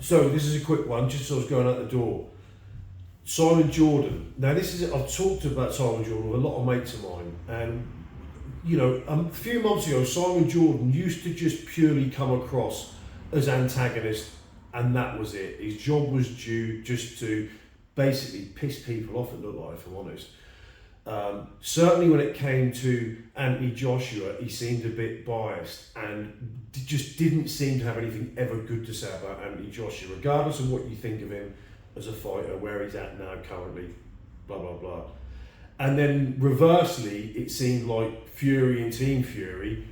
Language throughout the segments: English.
So this is a quick one, just as I was going out the door. Simon Jordan. Now I've talked about Simon Jordan with a lot of mates of mine, and a few months ago, Simon Jordan used to just purely come across as antagonist, and that was it. His job was due just to basically piss people off, it looked like, if I'm honest. Certainly when it came to Anthony Joshua, he seemed a bit biased and just didn't seem to have anything ever good to say about Anthony Joshua, regardless of what you think of him as a fighter, where he's at now currently, blah, blah, blah. And then reversely, it seemed like Fury and Team Fury,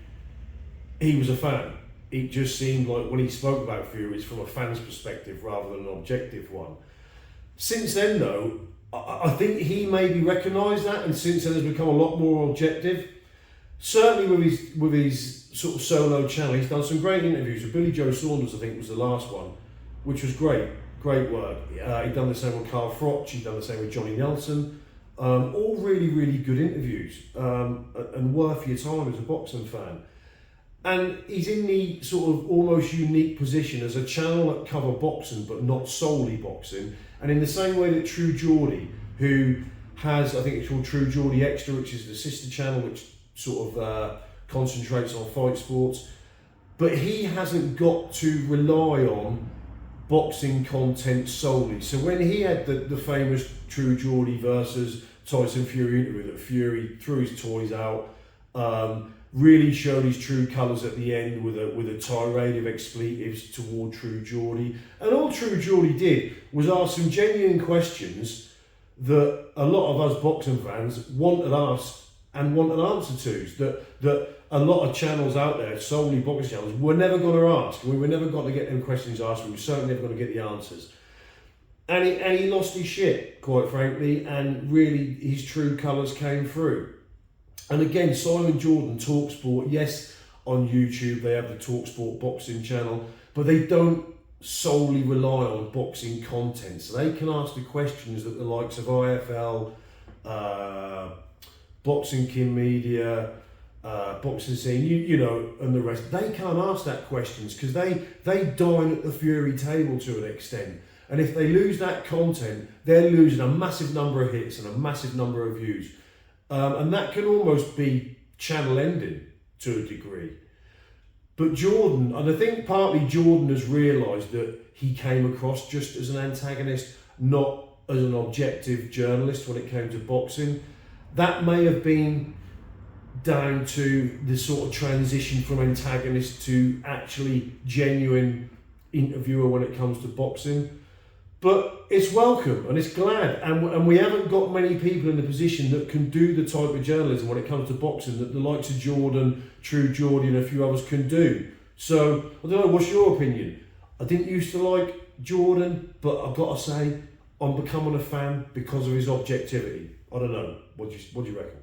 he was a fan. It just seemed like when he spoke about Fury, it's from a fan's perspective rather than an objective one. Since then, though, I think he maybe recognised that, and since then has become a lot more objective. Certainly with his sort of solo channel, he's done some great interviews with Billy Joe Saunders, I think was the last one, which was great work. He'd done the same with Carl Froch, he'd done the same with Johnny Nelson. All really, really good interviews, and worth your time as a boxing fan. And he's in the sort of almost unique position as a channel that cover boxing, but not solely boxing. And in the same way that True Geordie, who has, I think it's called True Geordie Extra, which is the sister channel, which sort of concentrates on fight sports, but he hasn't got to rely on boxing content solely. So when he had the famous True Geordie versus Tyson Fury interview, that Fury threw his toys out, really showed his true colours at the end with a tirade of expletives toward True Geordie. And all True Geordie did was ask some genuine questions that a lot of us boxing fans wanted asked and wanted answer to, that a lot of channels out there, solely boxing channels, were never going to ask. We were never going to get them questions asked. We were certainly never going to get the answers. And he lost his shit, quite frankly, and really his true colours came through. And again, Simon Jordan, TalkSport, yes, on YouTube they have the TalkSport boxing channel, but they don't solely rely on boxing content. So they can ask the questions that the likes of IFL, Boxing King Media, Boxing Scene, and the rest, they can't ask that questions because they dine at the Fury table to an extent. And if they lose that content, they're losing a massive number of hits and a massive number of views. And that can almost be channel ending to a degree. But Jordan, and I think partly Jordan has realised that he came across just as an antagonist, not as an objective journalist when it came to boxing. That may have been down to the sort of transition from antagonist to actually genuine interviewer when it comes to boxing. But it's welcome and it's glad, and we haven't got many people in the position that can do the type of journalism when it comes to boxing that the likes of Jordan, True Geordie and a few others can do. So, I don't know, what's your opinion? I didn't used to like Jordan, but I've got to say, I'm becoming a fan because of his objectivity. I don't know, what do you reckon?